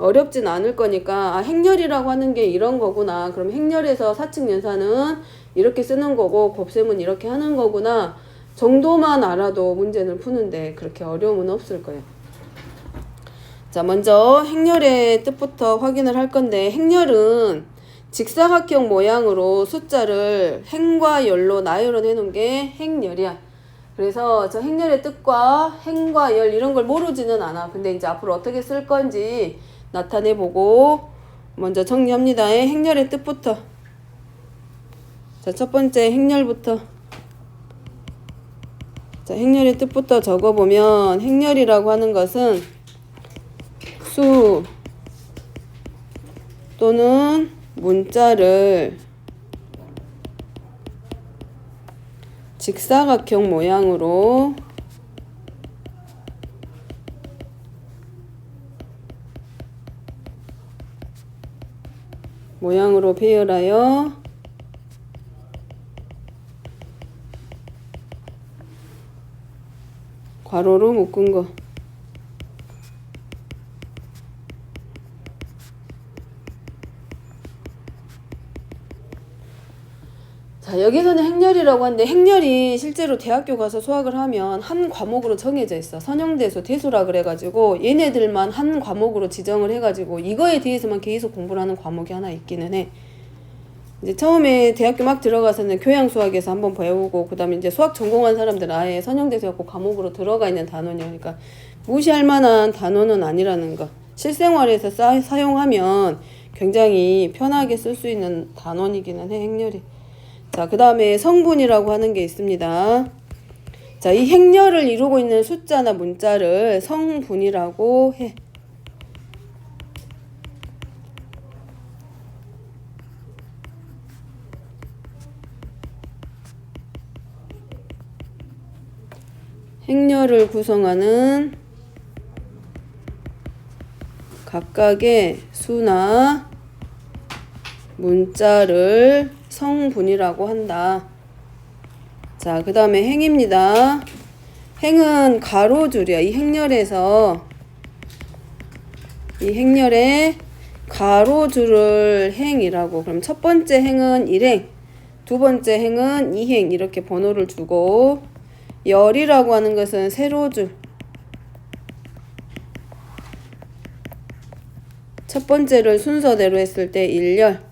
어렵진 않을 거니까 행렬이라고 하는 게 이런 거구나. 그럼 행렬에서 사측 연산은 이렇게 쓰는 거고 곱셈은 이렇게 하는 거구나 정도만 알아도 문제는 푸는데 그렇게 어려움은 없을 거예요. 자, 먼저 행렬의 뜻부터 확인을 할 건데 행렬은 직사각형 모양으로 숫자를 행과 열로 나열을 해놓은 게 행렬이야. 그래서 저 행렬의 뜻과 행과 열 이런 걸 모르지는 않아. 근데 이제 앞으로 어떻게 쓸 건지 나타내보고 먼저 정리합니다. 행렬의 뜻부터. 자, 첫 번째 행렬부터. 자, 행렬의 뜻부터 적어보면 행렬이라고 하는 것은 수 또는 문자를 직사각형 모양으로 배열하여 괄호로 묶은 거. 자, 여기서는 행렬이라고 하는데 행렬이 실제로 대학교 가서 수학을 하면 한 과목으로 정해져 있어. 선형대수, 대수라 그래가지고 얘네들만 한 과목으로 지정을 해가지고 이거에 대해서만 계속 공부를 하는 과목이 하나 있기는 해. 이제 처음에 대학교 막 들어가서는 교양수학에서 한번 배우고 그 다음에 이제 수학 전공한 사람들은 아예 선형대수였고 과목으로 들어가 있는 단원이야. 그러니까 무시할 만한 단원은 아니라는 거. 실생활에서 사용하면 굉장히 편하게 쓸 수 있는 단원이기는 해, 행렬이. 자, 그 다음에 성분이라고 하는 게 있습니다. 자, 이 행렬을 이루고 있는 숫자나 문자를 성분이라고 해. 행렬을 구성하는 각각의 수나 문자를 성분이라고 한다. 자, 그 다음에 행입니다. 행은 가로줄이야. 이 행렬에서 이 행렬에 가로줄을 행이라고. 그럼 첫 번째 행은 1행, 두 번째 행은 2행 이렇게 번호를 주고 열이라고 하는 것은 세로줄. 첫 번째를 순서대로 했을 때 1열.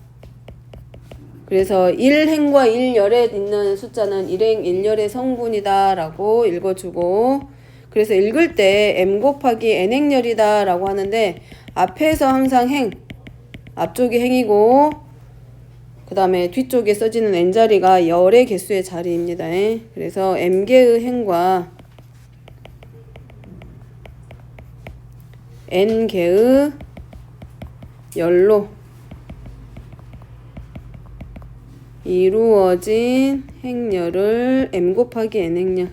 그래서 1행과 1열에 있는 숫자는 1행 1열의 성분이다 라고 읽어주고, 그래서 읽을 때 m 곱하기 n행열이다 라고 하는데 앞에서 항상 행, 앞쪽이 행이고 그 다음에 뒤쪽에 써지는 n자리가 열의 개수의 자리입니다. 그래서 m개의 행과 n개의 열로 이루어진 행렬을 m 곱하기 n행렬.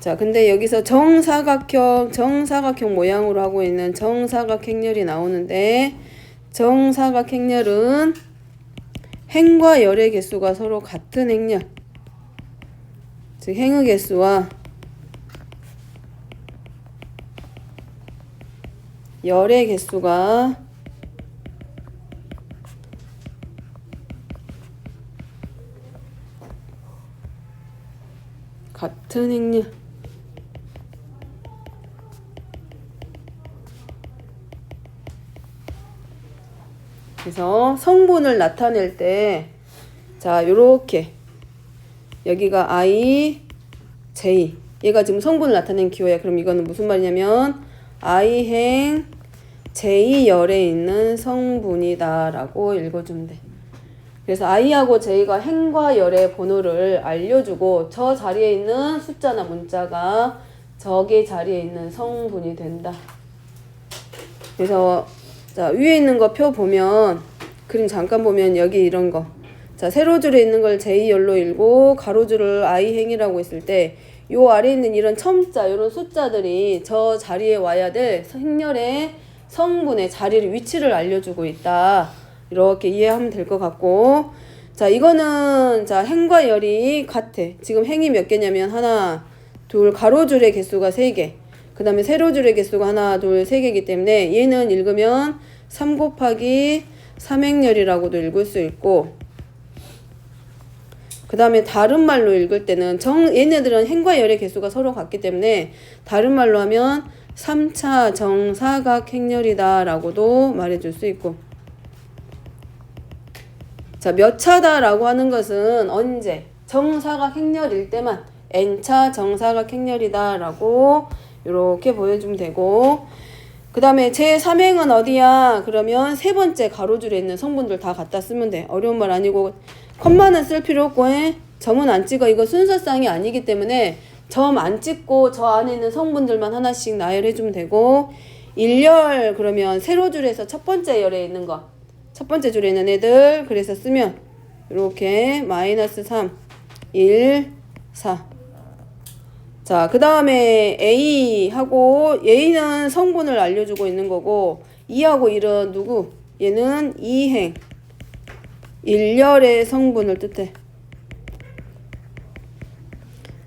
자, 근데 여기서 정사각형 모양으로 하고 있는 정사각행렬이 나오는데 정사각행렬은 행과 열의 개수가 서로 같은 행렬. 즉 행의 개수와 열의 개수가 같은 행렬. 그래서 성분을 나타낼 때, 자, 요렇게 여기가 I, J. 얘가 지금 성분을 나타낸 기호야. 그럼 이거는 무슨 말이냐면 I행 J열에 있는 성분이다 라고 읽어주면 돼. 그래서 I하고 J가 행과 열의 번호를 알려주고 저 자리에 있는 숫자나 문자가 저기 자리에 있는 성분이 된다. 그래서 자, 위에 있는 거 표 보면 그림 잠깐 보면 여기 이런 거. 자, 세로줄에 있는 걸 J열로 읽고 가로줄을 I행이라고 했을 때 요 아래에 있는 이런 첨자, 이런 숫자들이 저 자리에 와야 될 행렬의 성분의 자리를, 위치를 알려주고 있다. 이렇게 이해하면 될 것 같고, 자, 이거는 자 행과 열이 같아. 지금 행이 몇 개냐면 하나, 둘, 가로줄의 개수가 3개. 그 다음에 세로줄의 개수가 하나, 둘, 3개이기 때문에 얘는 읽으면 3 곱하기 3행렬이라고도 읽을 수 있고, 그 다음에 다른 말로 읽을 때는 얘네들은 행과 열의 개수가 서로 같기 때문에 다른 말로 하면 3차 정사각행렬이다 라고도 말해줄 수 있고, 자, 몇 차다라고 하는 것은 언제? 정사각행렬일 때만 n차 정사각행렬이다 라고 이렇게 보여주면 되고, 그 다음에 제3행은 어디야? 그러면 세 번째 가로줄에 있는 성분들 다 갖다 쓰면 돼. 어려운 말 아니고 컴마는 쓸 필요 없고 점은 안 찍어. 이거 순서상이 아니기 때문에 점 안 찍고 저 안에 있는 성분들만 하나씩 나열해주면 되고, 1열 그러면 세로줄에서 첫 번째 열에 있는 거, 첫 번째 줄에 있는 애들 그래서 쓰면 이렇게 -3, 1, 4. 자, 그 다음에 A하고 A는 성분을 알려주고 있는 거고, 2하고 1은 누구? 얘는 2행 1열의 성분을 뜻해.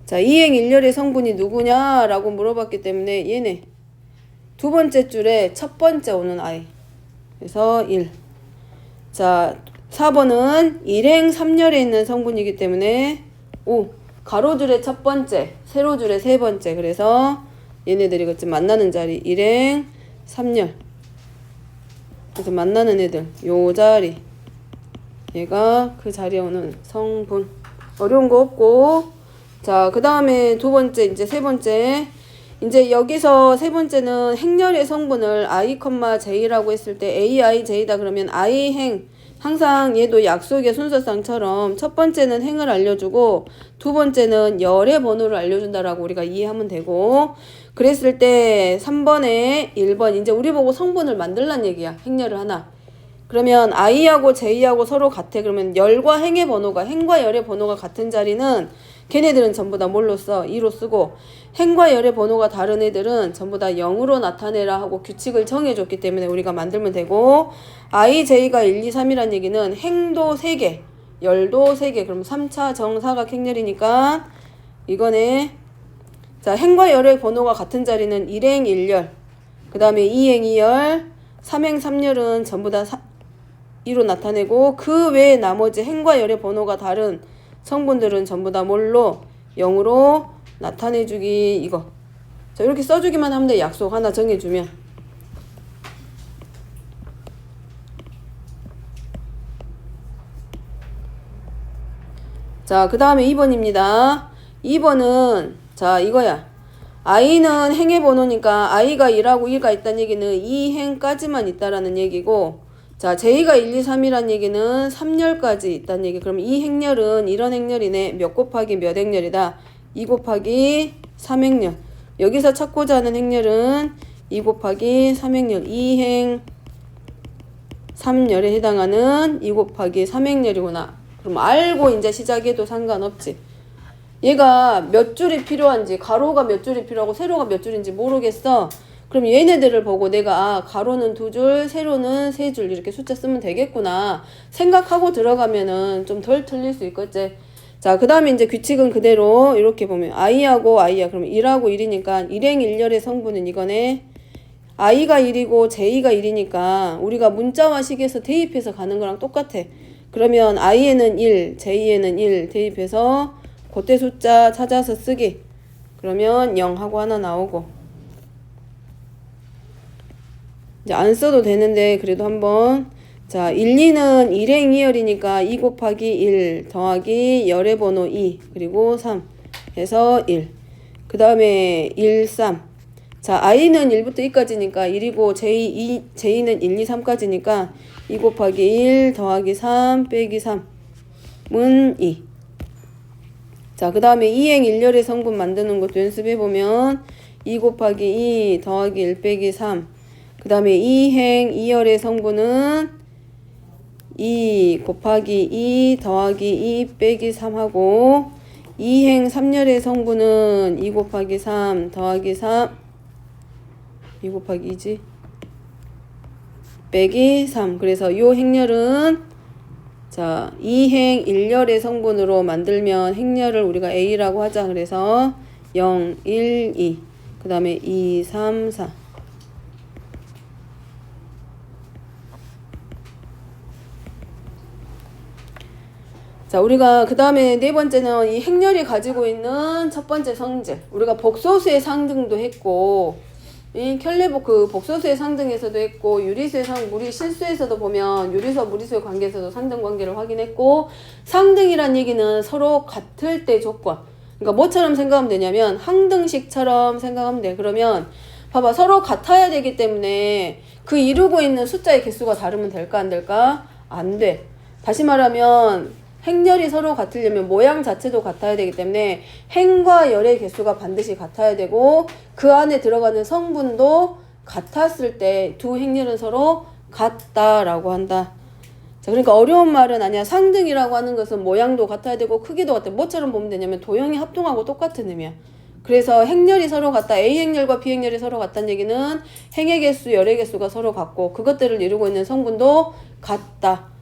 자, 2행 1열의 성분이 누구냐라고 물어봤기 때문에 얘네 두 번째 줄에 첫 번째 오는 I, 그래서 1. 자, 4번은 1행 3열에 있는 성분이기 때문에 5. 가로줄의 첫 번째, 세로줄의 세 번째. 그래서 얘네들이 그치 만나는 자리 1행 3열. 그래서 만나는 애들 요 자리, 얘가 그 자리에 오는 성분. 어려운 거 없고, 자, 그 다음에 두 번째, 이제 세 번째. 이제 여기서 세 번째는 행렬의 성분을 I, J라고 했을 때 A, I, J다 그러면 I 행, 항상 얘도 약속의 순서상처럼 첫 번째는 행을 알려주고 두 번째는 열의 번호를 알려준다라고 우리가 이해하면 되고, 그랬을 때 3번에 1번 이제 우리 보고 성분을 만들란 얘기야. 행렬을 하나. 그러면 I하고 J하고 서로 같아. 그러면 열과 행의 번호가, 행과 열의 번호가 같은 자리는 걔네들은 전부 다 뭘로 써? 2로 쓰고, 행과 열의 번호가 다른 애들은 전부 다 0으로 나타내라 하고 규칙을 정해줬기 때문에 우리가 만들면 되고, I, J가 1, 2, 3이란 얘기는 행도 3개, 열도 3개. 그럼 3차 정사각 행렬이니까 이거네. 자, 행과 열의 번호가 같은 자리는 1행 1열, 그 다음에 2행 2열, 3행 3열은 전부 다 2로 나타내고, 그 외에 나머지 행과 열의 번호가 다른 성분들은 전부 다 뭘로? 0으로 나타내주기. 이거. 자, 이렇게 써주기만 하면 돼. 약속 하나 정해주면. 자, 그 다음에 2번입니다. 2번은 자, 이거야. I는 행의 번호니까 I가 1하고 1가 있다는 얘기는 2행까지만 있다라는 얘기고, 자, J가 1, 2, 3이란 얘기는 3열까지 있다는 얘기. 그럼 이 행렬은 이런 행렬이네. 몇 곱하기 몇 행렬이다? 2 곱하기 3행렬. 여기서 찾고자 하는 행렬은 2 곱하기 3행렬. 2행 3열에 해당하는 2 곱하기 3행렬이구나. 그럼 알고 이제 시작해도 상관없지. 얘가 몇 줄이 필요한지, 가로가 몇 줄이 필요하고 세로가 몇 줄인지 모르겠어. 그럼 얘네들을 보고 내가 가로는 2줄, 세로는 3줄 이렇게 숫자 쓰면 되겠구나 생각하고 들어가면은 좀 덜 틀릴 수 있겠지. 자, 그 다음에 이제 규칙은 그대로 이렇게 보면 I하고 I야. 그러면 1하고 1이니까 1행 1열의 성분은 이거네. I가 1이고 J가 1이니까 우리가 문자화식에서 대입해서 가는 거랑 똑같아. 그러면 I에는 1, J에는 1 대입해서 그때 숫자 찾아서 쓰기. 그러면 0하고 하나 나오고. 이제 안 써도 되는데 그래도 한번. 자, 1, 2는 1행 2열이니까 2 곱하기 1 더하기 열의 번호 2 그리고 3 해서 1. 그 다음에 1, 3. 자, I는 1부터 2까지니까 1이고 J는 1, 2, 3까지니까 2 곱하기 1 더하기 3 빼기 3은 2. 자, 그 다음에 2행 1열의 성분 만드는 것도 연습해보면 2 곱하기 2 더하기 1 빼기 3. 그 다음에 2행 2열의 성분은 2 곱하기 2 더하기 2 빼기 3하고, 2행 3열의 성분은 2 곱하기 3 더하기 3 2 곱하기 2지 빼기 3. 그래서 요 행렬은 자 2행 1열의 성분으로 만들면 행렬을 우리가 A라고 하자. 그래서 0, 1, 2. 그 다음에 2, 3, 4. 자, 우리가 그 다음에 네 번째는 이 행렬이 가지고 있는 첫 번째 성질. 우리가 복소수의 상등도 했고, 이 켈레보크 복소수의 상등에서도 했고, 유리수의 우리 실수에서도 보면 유리수와 무리수의 관계에서도 상등 관계를 확인했고, 상등이란 얘기는 서로 같을 때 조건. 그러니까 뭐처럼 생각하면 되냐면 항등식처럼 생각하면 돼. 그러면 봐봐, 서로 같아야 되기 때문에 그 이루고 있는 숫자의 개수가 다르면 될까 안 될까? 안 돼. 다시 말하면 행렬이 서로 같으려면 모양 자체도 같아야 되기 때문에 행과 열의 개수가 반드시 같아야 되고 그 안에 들어가는 성분도 같았을 때 두 행렬은 서로 같다라고 한다. 자, 그러니까 어려운 말은 아니야. 상등이라고 하는 것은 모양도 같아야 되고 크기도 같아. 뭐처럼 보면 되냐면 도형이 합동하고 똑같은 의미야. 그래서 행렬이 서로 같다. A 행렬과 B 행렬이 서로 같다는 얘기는 행의 개수, 열의 개수가 서로 같고 그것들을 이루고 있는 성분도 같다.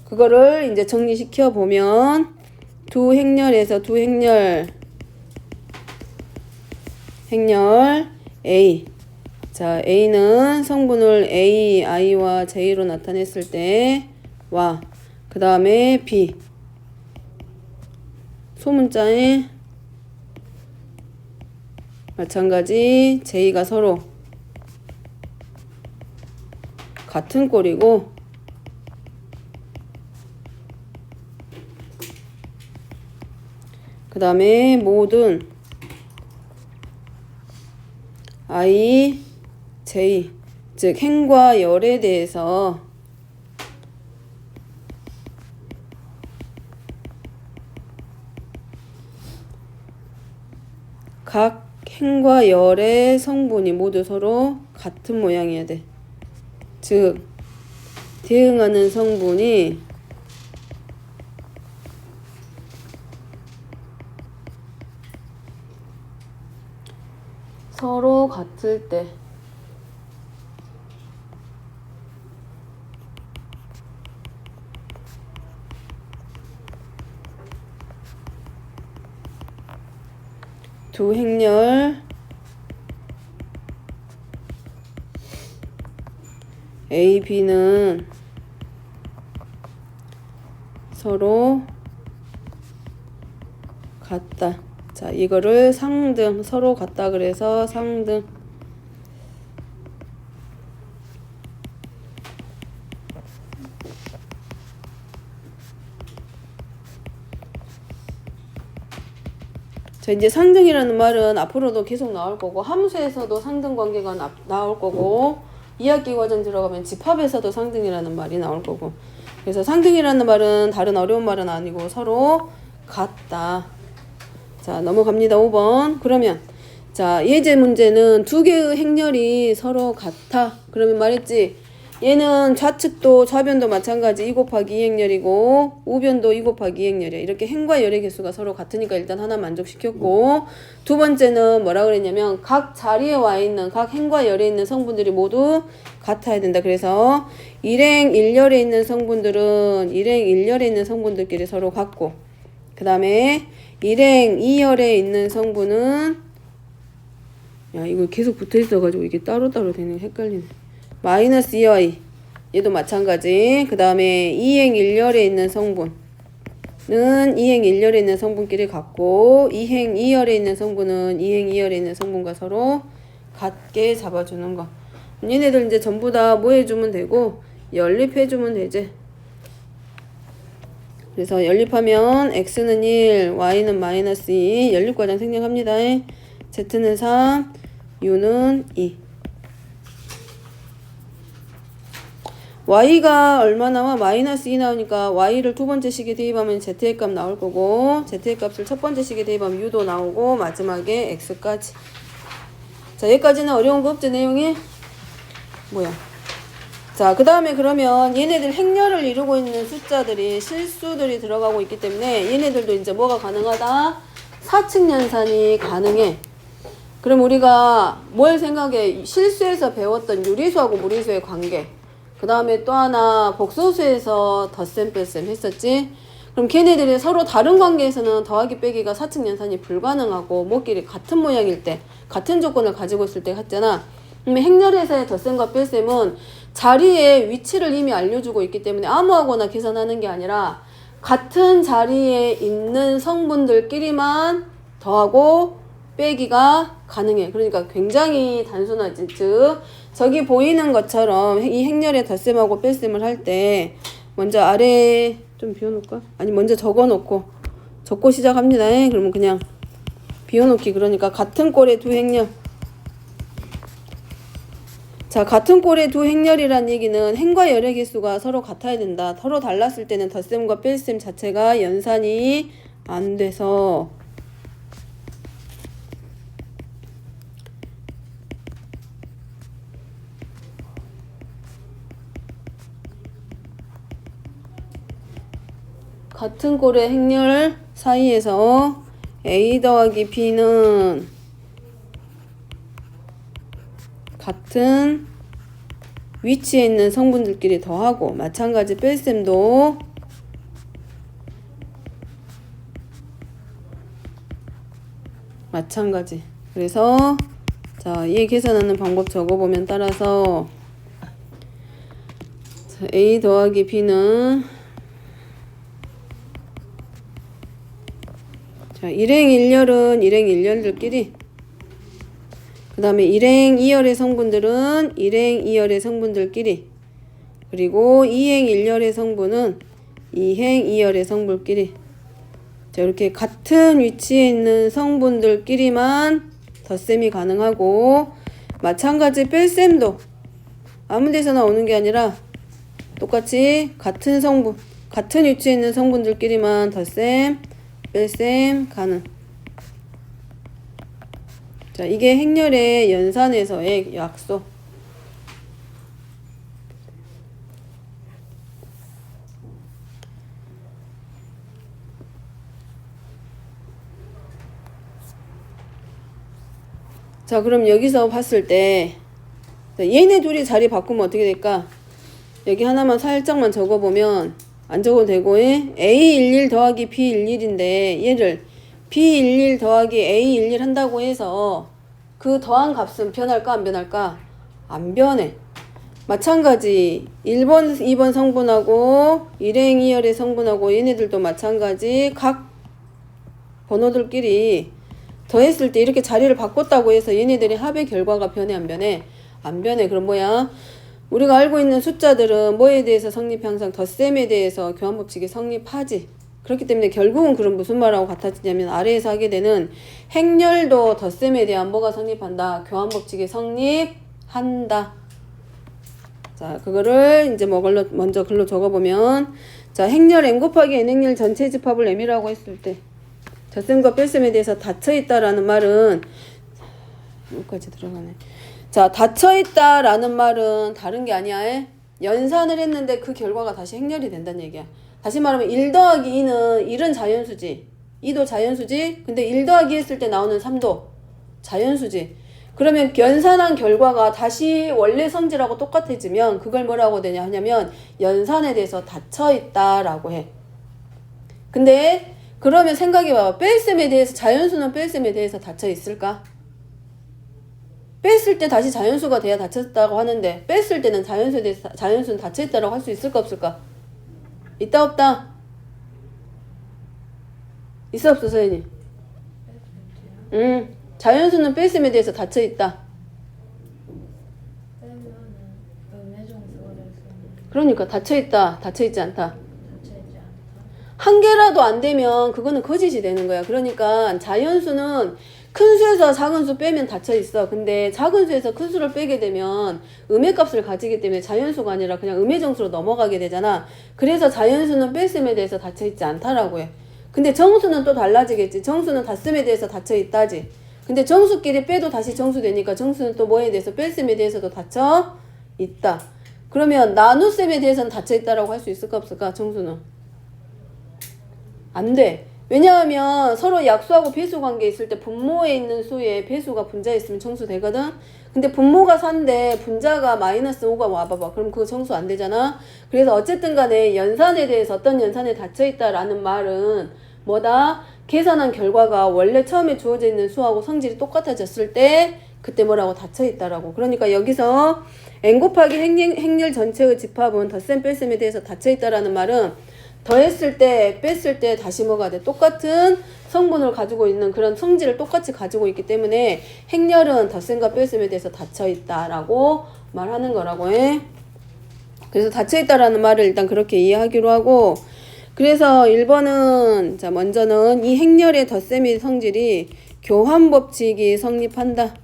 그거를 이제 정리시켜 보면 두 행렬에서 두 행렬 A. 자, A는 성분을 A, I와 J로 나타냈을 때와 그 다음에 B 소문자에 마찬가지 J가 서로 같은 꼴이고 그 다음에 모든 I, J, 즉 행과 열에 대해서 각 행과 열의 성분이 모두 서로 같은 모양이어야 돼. 즉 대응하는 성분이 서로 같을 때 두 행렬 A, B는 서로 같다. 자, 이거를 상등, 서로 같다 그래서 상등. 자, 이제 상등이라는 말은 앞으로도 계속 나올 거고 함수에서도 상등 관계가 나올 거고 2학기 과정 들어가면 집합에서도 상등이라는 말이 나올 거고 그래서 상등이라는 말은 다른 어려운 말은 아니고 서로 같다. 자, 넘어갑니다. 5번. 그러면 자, 예제 문제는 두 개의 행렬이 서로 같아. 그러면 말했지. 얘는 좌측도 좌변도 마찬가지 2 곱하기 2 행렬이고 우변도 2 곱하기 2 행렬이야. 이렇게 행과 열의 개수가 서로 같으니까 일단 하나 만족시켰고 두 번째는 뭐라 그랬냐면 각 자리에 와 있는 각 행과 열에 있는 성분들이 모두 같아야 된다. 그래서 일행 1열에 있는 성분들은 일행 1열에 있는 성분들끼리 서로 같고 그 다음에 일행 2열에 있는 성분은 야 이거 계속 붙어 있어가지고 이게 따로따로 되는 게 헷갈리네. 마이너스 2y 얘도 마찬가지. 그 다음에 2행 1열에 있는 성분은 2행 1열에 있는 성분끼리 같고 2행 2열에 있는 성분은 2행 2열에 있는 성분과 서로 같게 잡아주는 거. 얘네들 이제 전부 다 뭐 해주면 되고 연립해주면 되지. 그래서 연립하면 x는 1, y는 마이너스 2 연립과정 생략합니다. z는 3, u는 2. y가 얼마 나와? 마이너스 2 나오니까 y를 두 번째 식에 대입하면 z의 값 나올 거고 z의 값을 첫 번째 식에 대입하면 u도 나오고 마지막에 x까지. 자, 여기까지는 어려운 거 없지 내용이? 뭐야? 자, 그 다음에 그러면 얘네들 행렬을 이루고 있는 숫자들이 실수들이 들어가고 있기 때문에 얘네들도 이제 뭐가 가능하다? 사칙 연산이 가능해. 그럼 우리가 뭘 생각해? 실수에서 배웠던 유리수하고 무리수의 관계. 그 다음에 또 하나 복소수에서 덧셈 뺄셈 했었지. 그럼 걔네들이 서로 다른 관계에서는 더하기 빼기가 사측 연산이 불가능하고 모끼리 같은 모양일 때, 같은 조건을 가지고 있을 때 했잖아. 그러면 행렬에서의 덧셈과 뺄셈은 자리의 위치를 이미 알려주고 있기 때문에 아무하거나 계산하는 게 아니라 같은 자리에 있는 성분들끼리만 더하고 빼기가 가능해. 그러니까 굉장히 단순하지. 즉 저기 보이는 것처럼 이 행렬의 덧셈하고 뺄셈을 할 때 먼저 아래에 좀 비워놓을까? 아니 먼저 적어놓고 적고 시작합니다. 그러면 그냥 비워놓기. 그러니까 같은 꼴의 두 행렬. 자, 같은 꼴의 두 행렬이란 얘기는 행과 열의 개수가 서로 같아야 된다. 서로 달랐을 때는 덧셈과 뺄셈 자체가 연산이 안 돼서 같은 꼴의 행렬 사이에서 A 더하기 B는 같은 위치에 있는 성분들끼리 더하고 마찬가지 뺄셈도 마찬가지. 그래서 자, 얘 계산하는 방법 적어보면 따라서 자, A 더하기 B는 자, 일행일렬은 일행일렬들끼리 그 다음에 일행이열의 성분들은 일행이열의 성분들끼리 그리고 이행일열의 성분은 이행이열의 성분끼리 자, 이렇게 같은 위치에 있는 성분들끼리만 덧셈이 가능하고 마찬가지 뺄셈도 아무 데서나 오는 게 아니라 똑같이 같은 성분 같은 위치에 있는 성분들끼리만 덧셈 뺄셈 가능. 자, 이게 행렬의 연산에서의 약속. 자, 그럼 여기서 봤을 때 얘네 둘이 자리 바꾸면 어떻게 될까? 여기 하나만 살짝만 적어보면 안 적어도 되고 A11 더하기 B11인데 얘를 B11 더하기 A11 한다고 해서 그 더한 값은 변할까 안 변할까? 안 변해. 마찬가지 1번 2번 성분하고 일행이열의 성분하고 얘네들도 마찬가지 각 번호들끼리 더했을 때 이렇게 자리를 바꿨다고 해서 얘네들이 합의 결과가 변해 안 변해? 안 변해. 그럼 뭐야? 우리가 알고 있는 숫자들은 뭐에 대해서 성립해? 항상 덧셈에 대해서 교환법칙이 성립하지. 그렇기 때문에 결국은 그럼 무슨 말하고 같아지냐면 아래에서 하게 되는 행렬도 덧셈에 대한 뭐가 성립한다? 교환법칙이 성립한다. 자, 그거를 이제 뭐 걸로 먼저 글로 적어보면 자, 행렬 m 곱하기 n 행렬 전체 집합을 m이라고 했을 때 덧셈과 뺄셈에 대해서 닫혀있다라는 말은 여기까지 들어가네. 자, 닫혀있다라는 말은 다른 게 아니야. 연산을 했는데 그 결과가 다시 행렬이 된다는 얘기야. 다시 말하면 1 더하기 2는 1은 자연수지. 2도 자연수지. 근데 1 더하기 했을 때 나오는 3도 자연수지. 그러면 연산한 결과가 다시 원래 성질하고 똑같아지면 그걸 뭐라고 되냐 하냐면 연산에 대해서 닫혀있다라고 해. 근데 그러면 생각해봐봐. 뺄셈에 대해서 자연수는 뺄셈에 대해서 닫혀있을까? 뺐을 때 다시 자연수가 돼야 닫혔다고 하는데 뺐을 때는 자연수는 닫혀있다라고 할 수 있을까 없을까? 있다 없다? 있어 없어 서연이? 자연수는 뺄셈에 대해서 닫혀있다. 그러니까 닫혀있다 닫혀있지 않다. 한 개라도 안 되면 그거는 거짓이 되는 거야. 그러니까 자연수는 큰 수에서 작은 수 빼면 닫혀 있어. 근데 작은 수에서 큰 수를 빼게 되면 음의 값을 가지기 때문에 자연수가 아니라 그냥 음의 정수로 넘어가게 되잖아. 그래서 자연수는 뺄셈에 대해서 닫혀 있지 않다라고 해. 근데 정수는 또 달라지겠지. 정수는 닫셈에 대해서 닫혀 있다지. 근데 정수끼리 빼도 다시 정수 되니까 정수는 또 뭐에 대해서 뺄셈에 대해서도 닫혀 있다. 그러면 나눗셈에 대해서는 닫혀 있다라고 할 수 있을까 없을까? 정수는 안 돼. 왜냐하면 서로 약수하고 배수 관계 있을 때 분모에 있는 수에 배수가 분자에 있으면 정수되거든. 근데 분모가 4인데 분자가 마이너스 5가 와봐봐. 그럼 그거 정수 안 되잖아. 그래서 어쨌든 간에 연산에 대해서 어떤 연산에 닫혀있다라는 말은 뭐다? 계산한 결과가 원래 처음에 주어져 있는 수하고 성질이 똑같아졌을 때 그때 뭐라고 닫혀있다라고. 그러니까 여기서 n 곱하기 행렬 전체의 집합은 덧셈 뺄셈에 대해서 닫혀있다라는 말은 더했을 때 뺐을 때 다시 뭐가 돼? 똑같은 성분을 가지고 있는 그런 성질을 똑같이 가지고 있기 때문에 행렬은 덧셈과 뺄셈에 대해서 닫혀있다라고 말하는 거라고 해. 그래서 닫혀있다라는 말을 일단 그렇게 이해하기로 하고, 그래서 1번은 자 먼저는 이 행렬의 덧셈의 성질이 교환법칙이 성립한다.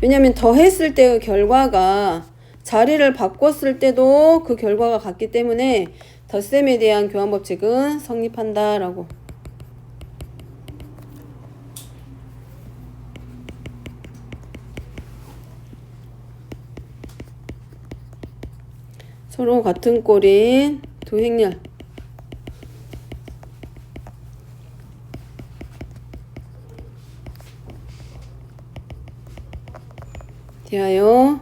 왜냐면 더했을 때의 결과가 자리를 바꿨을 때도 그 결과가 같기 때문에 덧셈에 대한 교환법칙은 성립한다라고. 서로 같은 꼴인 두 행렬. 대하여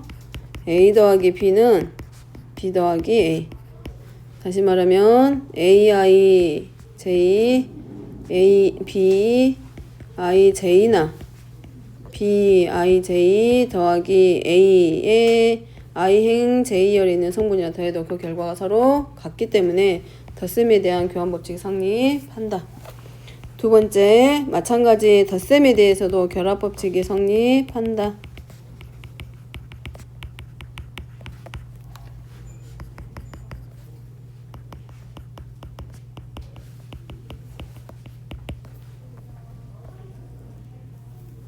A 더하기 B는 B 더하기 A. 다시 말하면 AI, J, A, B, I, J나 B, I, J 더하기 A의 I행 J열에 있는 성분이라 더해도 그 결과가 서로 같기 때문에 덧셈에 대한 교환법칙이 성립한다. 두 번째, 마찬가지 덧셈에 대해서도 결합법칙이 성립한다.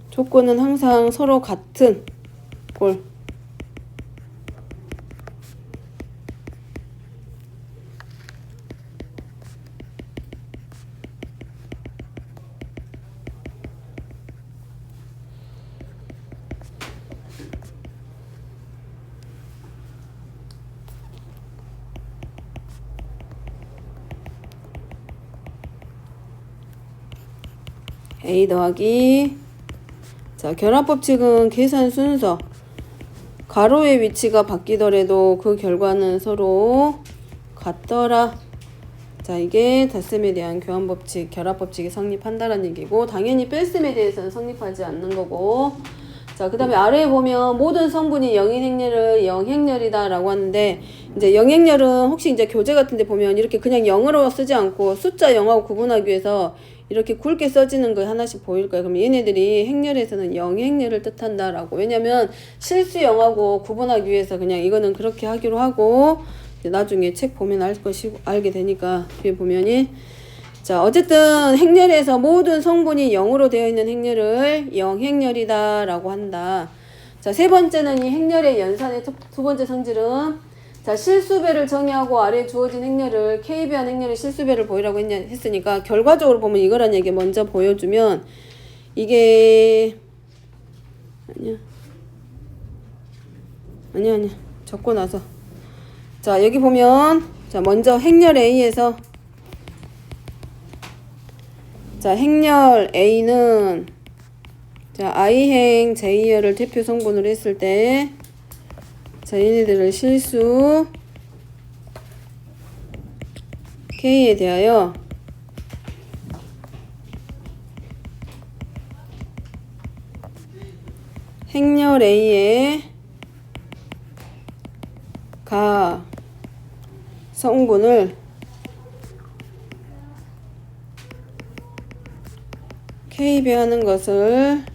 조건은 항상 서로 같은 꼴. A 더하기 자 결합법칙은 계산 순서 가로의 위치가 바뀌더라도 그 결과는 서로 같더라. 자 이게 덧셈에 대한 교환법칙 결합법칙이 성립한다라는 얘기고 당연히 뺄셈에 대해서는 성립하지 않는 거고. 자 그 다음에 아래에 보면 모든 성분이 영인행렬을 영행렬이다 라고 하는데 이제 영행렬은 혹시 이제 교재 같은 데 보면 이렇게 그냥 0으로 쓰지 않고 숫자 0하고 구분하기 위해서 이렇게 굵게 써지는 거 하나씩 보일 거예요. 그럼 얘네들이 행렬에서는 영행렬을 뜻한다라고. 왜냐면 실수 0하고 구분하기 위해서 그냥 이거는 그렇게 하기로 하고 나중에 책 보면 알게 되니까 뒤에 보면이 자 어쨌든 행렬에서 모든 성분이 0으로 되어 있는 행렬을 영행렬이다 라고 한다. 자 세 번째는 이 행렬의 연산의 두 번째 성질은 자 실수배를 정의하고 아래에 주어진 행렬을 K배한 행렬의 실수배를 보이라고 했으니까 결과적으로 보면 이거란 얘기 먼저 보여주면 이게 아니야 적고 나서 자 여기 보면 자 먼저 행렬 A에서 자 행렬 A는 자 I행 J열을 대표 성분으로 했을 때 자 얘네들을 실수 K에 대하여 행렬 A의 가 성분을 K배하는 것을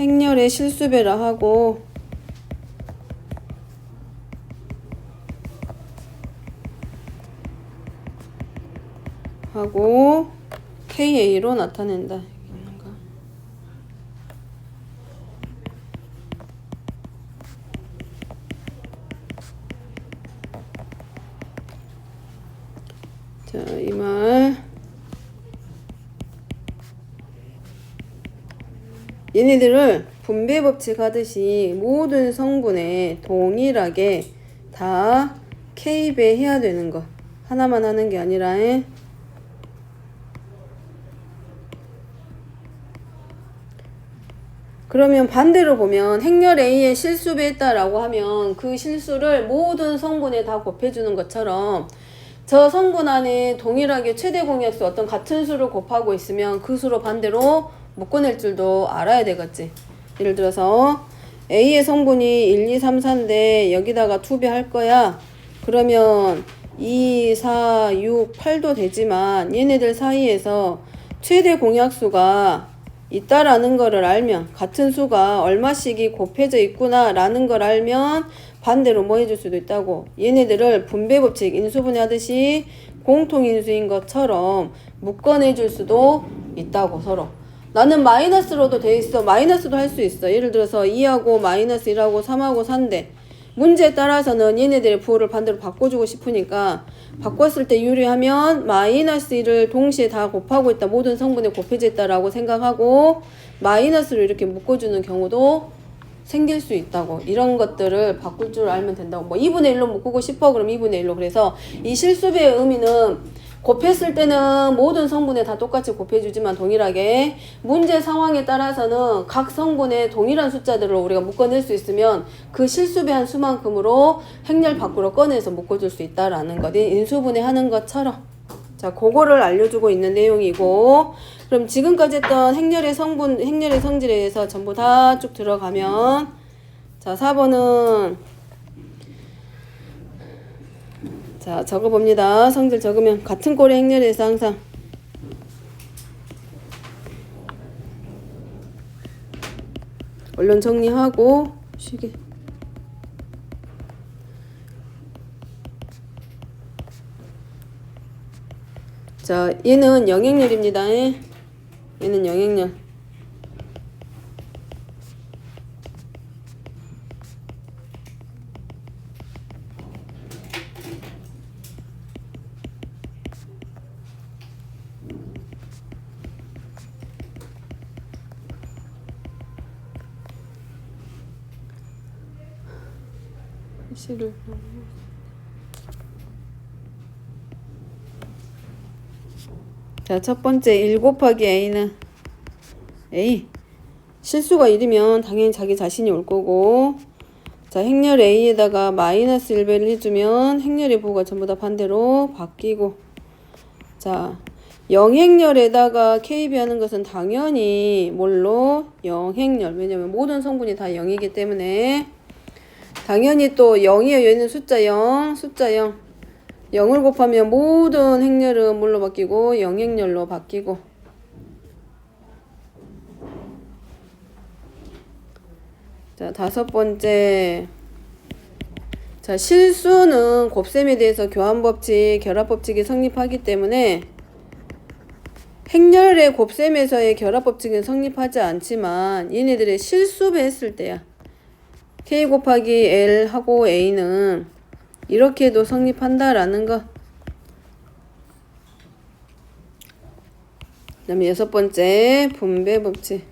행렬의 실수배라 하고 KA로 나타낸다. 자, 이 말 얘네들을 분배법칙 하듯이 모든 성분에 동일하게 다 K배 해야 되는 거. 하나만 하는 게 아니라 그러면 반대로 보면 행렬 A의 실수배했다라고 하면 그 실수를 모든 성분에 다 곱해주는 것처럼 저 성분 안에 동일하게 최대 공약수 어떤 같은 수를 곱하고 있으면 그 수로 반대로 묶어낼 줄도 알아야 되겠지. 예를 들어서 A의 성분이 1, 2, 3, 4인데 여기다가 2배 할 거야. 그러면 2, 4, 6, 8도 되지만 얘네들 사이에서 최대 공약수가 있다라는 거를 알면 같은 수가 얼마씩이 곱해져 있구나 라는 걸 알면 반대로 뭐 해줄 수도 있다고 얘네들을 분배법칙 인수분해 하듯이 공통인수인 것처럼 묶어내줄 수도 있다고 서로 나는 마이너스로도 돼 있어 마이너스도 할 수 있어 예를 들어서 2하고 마이너스 1하고 3하고 4인데 문제에 따라서는 얘네들의 부호를 반대로 바꿔주고 싶으니까 바꿨을 때 유리하면 마이너스 1을 동시에 다 곱하고 있다. 모든 성분에 곱해져 있다라고 생각하고 마이너스를 이렇게 묶어주는 경우도 생길 수 있다고. 이런 것들을 바꿀 줄 알면 된다고. 뭐 2분의 1로 묶고 싶어 그럼 2분의 1로. 그래서 이 실수배의 의미는 곱했을 때는 모든 성분에 다 똑같이 곱해주지만 동일하게 문제 상황에 따라서는 각 성분에 동일한 숫자들을 우리가 묶어낼 수 있으면 그 실수배한 수만큼으로 행렬 밖으로 꺼내서 묶어줄 수 있다라는 것. 인수분해 하는 것처럼. 자, 그거를 알려주고 있는 내용이고 그럼 지금까지 했던 행렬의 성분, 행렬의 성질에 대해서 전부 다 쭉 들어가면 자, 4번은 자, 적어봅니다. 성질 적으면 같은 꼴의 행렬에서 항상 얼른 정리하고 쉬게. 자, 얘는 영행렬입니다. 얘는 영행렬. 시를 자, 첫 번째 1 곱하기 A는 A 실수가 1이면 당연히 자기 자신이 올 거고 자, 행렬 A에다가 마이너스 1배를 해주면 행렬의 부호가 전부 다 반대로 바뀌고 자, 영행렬에다가 KB 하는 것은 당연히 뭘로? 영행렬. 왜냐면 모든 성분이 다 0이기 때문에 당연히 또 0이에요. 얘는 숫자 0, 숫자 0. 0을 곱하면 모든 행렬은 뭘로 바뀌고? 영행렬로 바뀌고. 자, 다섯 번째. 자, 실수는 곱셈에 대해서 교환법칙, 결합법칙이 성립하기 때문에 행렬의 곱셈에서의 결합법칙은 성립하지 않지만 얘네들의 실수배 했을 때야. K 곱하기 L 하고 A는 이렇게도 성립한다라는 거. 그 다음에 여섯 번째 분배법칙.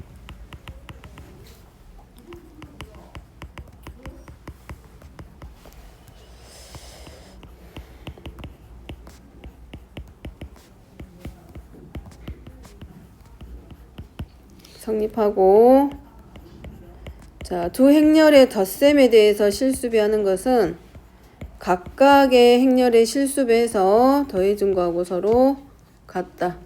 성립하고 자, 두 행렬의 덧셈에 대해서 실수배하는 것은 각각의 행렬의 실수배해서 더해준 거하고 서로 같다.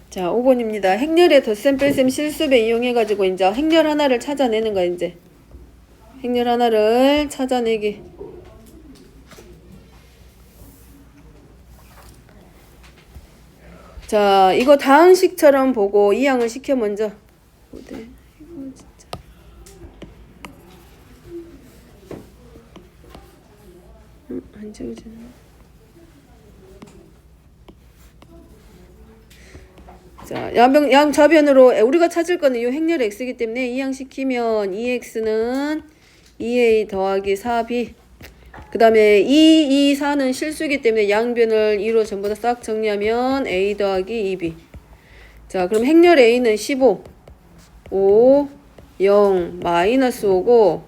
자, 5번입니다. 행렬의 덧셈 뺄셈 실수배 이용해가지고 이제 행렬 하나를 찾아내는 거야, 이제. 행렬 하나를 찾아내기. 자, 이거 다항식처럼 보고 이항을 시켜 먼저. 네, 이거 진짜. 안 지워지네. 자, 양좌변으로 우리가 찾을 거는 이 행렬 x이기 때문에 이항시키면 2x는 2a 더하기 4b 그 다음에 2, 2, 4는 실수기 때문에 양변을 2로 전부 다 싹 정리하면 A 더하기 2B. 자, 그럼 행렬 A는 15, 5, 0, 마이너스 5고,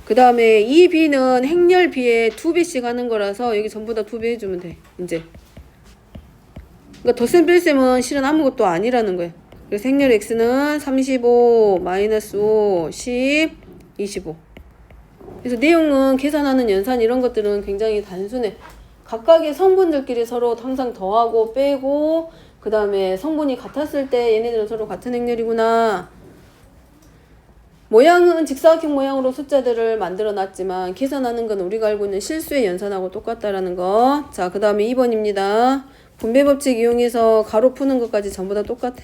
그 다음에 2B는 행렬 B에 2B씩 하는 거라서 여기 전부 다 2배 해주면 돼, 이제. 그러니까 덧셈 뺄셈은 실은 아무것도 아니라는 거예요. 그래서 행렬 X는 35, 마이너스 5, 10, 25. 그래서 내용은 계산하는 연산 이런 것들은 굉장히 단순해. 각각의 성분들끼리 서로 항상 더하고 빼고, 그 다음에 성분이 같았을 때 얘네들은 서로 같은 행렬이구나. 모양은 직사각형 모양으로 숫자들을 만들어 놨지만 계산하는 건 우리가 알고 있는 실수의 연산하고 똑같다라는 거. 자, 그 다음에 2번입니다. 분배 법칙 이용해서 가로 푸는 것까지 전부 다 똑같아.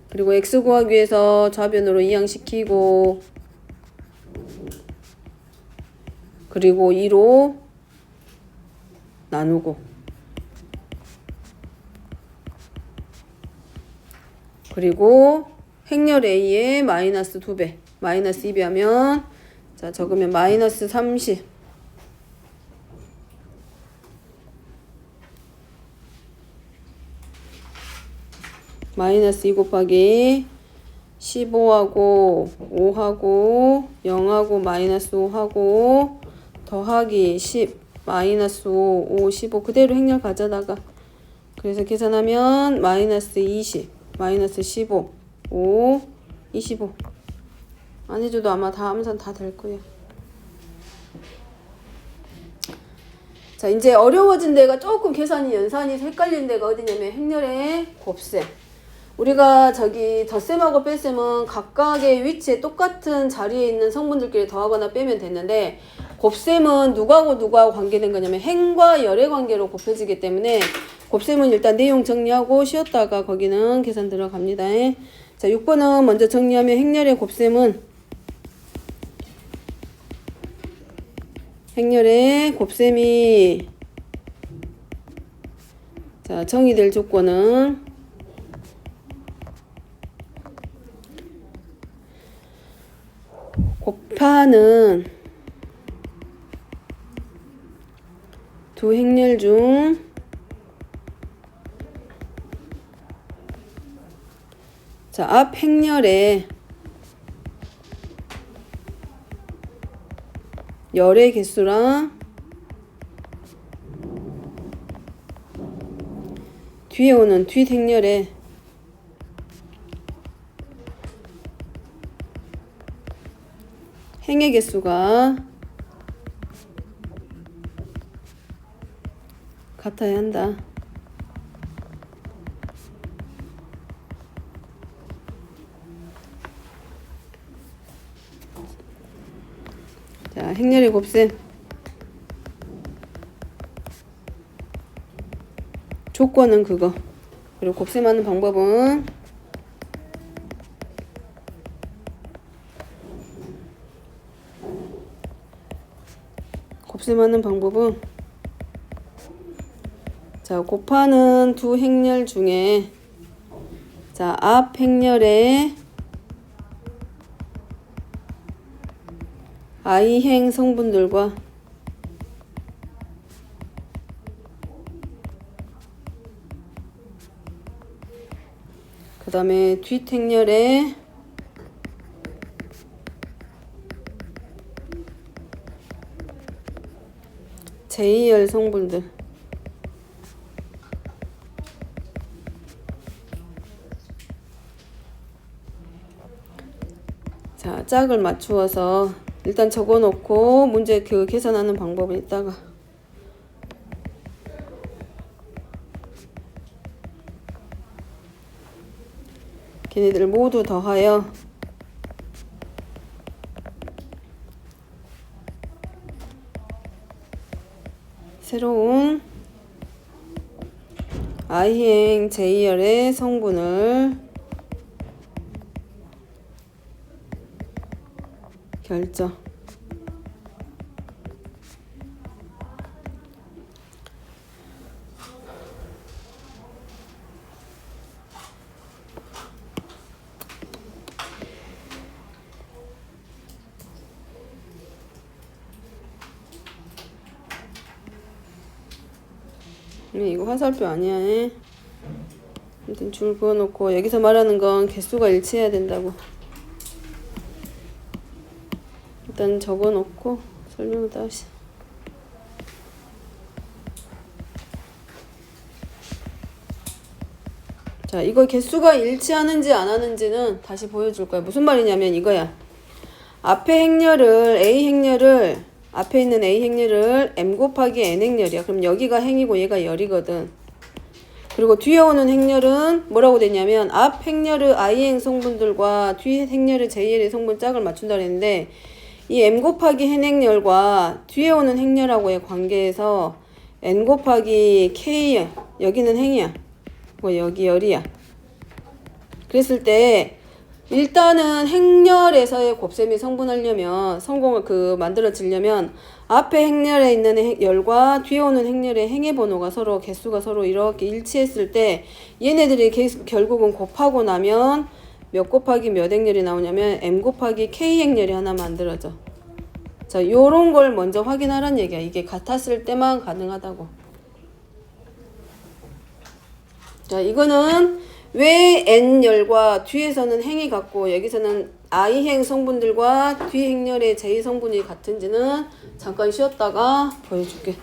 그리고 x 구하기 위해서 좌변으로 이항시키고, 그리고 2로 나누고, 그리고 행렬 A에 마이너스 2배, 마이너스 2배 하면, 자, 적으면 마이너스 30. 마이너스 2 곱하기 15하고 5하고 0하고 마이너스 5하고 더하기 10 마이너스 5, 5, 15 그대로 행렬 가져다가, 그래서 계산하면 마이너스 20, 마이너스 15, 5, 25. 안 해줘도 아마 다 암산 다 될 거예요. 자, 이제 어려워진 데가 조금 계산이 연산이 헷갈린 데가 어디냐면 행렬의 곱셈. 우리가 저기 덧셈하고 뺄셈은 각각의 위치에 똑같은 자리에 있는 성분들끼리 더하거나 빼면 됐는데, 곱셈은 누구하고 누구하고 관계된 거냐면 행과 열의 관계로 곱해지기 때문에 곱셈은 일단 내용 정리하고 쉬었다가 거기는 계산 들어갑니다. 자, 6번은 먼저 정리하면 행렬의 곱셈은 행렬의 곱셈이, 자, 정의될 조건은 곱하는 두 행렬 중 자, 앞 행렬에 열의 개수랑 뒤에 오는 뒷 행렬에 행의 개수가 같아야 한다. 자, 행렬의 곱셈. 조건은 그거. 그리고 곱셈하는 방법은 자, 곱하는 두 행렬 중에 자, 앞 행렬에 I행 성분들과 그 다음에 뒷 행렬에 J열 성분들, 자, 짝을 맞추어서 일단 적어놓고 문제 그 계산하는 방법은 이따가. 걔네들 모두 더하여 새로운 I행 J열의 성분을 결정. 이거 화살표 아니야. 에? 아무튼 줄 그어놓고 여기서 말하는 건 개수가 일치해야 된다고. 일단 적어놓고 설명을 다시. 자, 이거 개수가 일치하는지 안 하는지는 다시 보여줄 거야. 무슨 말이냐면 이거야. 앞에 행렬을 A 행렬을 앞에 있는 A 행렬을 M 곱하기 N 행렬이야. 그럼 여기가 행이고 얘가 열이거든. 그리고 뒤에 오는 행렬은 뭐라고 됐냐면 앞 행렬의 I행 성분들과 뒤 행렬의 JL의 성분 짝을 맞춘다 그랬는데 이 M 곱하기 N 행렬과 뒤에 오는 행렬하고의 관계에서 N 곱하기 K 여기는 행이야. 뭐 여기 열이야. 그랬을 때 일단은 행렬에서의 곱셈이 성분하려면 성공을 만들어지려면 앞에 행렬에 있는 열과 뒤에 오는 행렬의 행의 번호가 서로 개수가 서로 이렇게 일치했을 때 얘네들이 결국은 곱하고 나면 몇 곱하기 몇 행렬이 나오냐면 M 곱하기 K 행렬이 하나 만들어져. 자, 요런 걸 먼저 확인하라는 얘기야. 이게 같았을 때만 가능하다고. 자, 이거는 왜 N열과 뒤에서는 행이 같고 여기서는 I행 성분들과 뒤 행렬의 J 성분이 같은지는 잠깐 쉬었다가 보여줄게.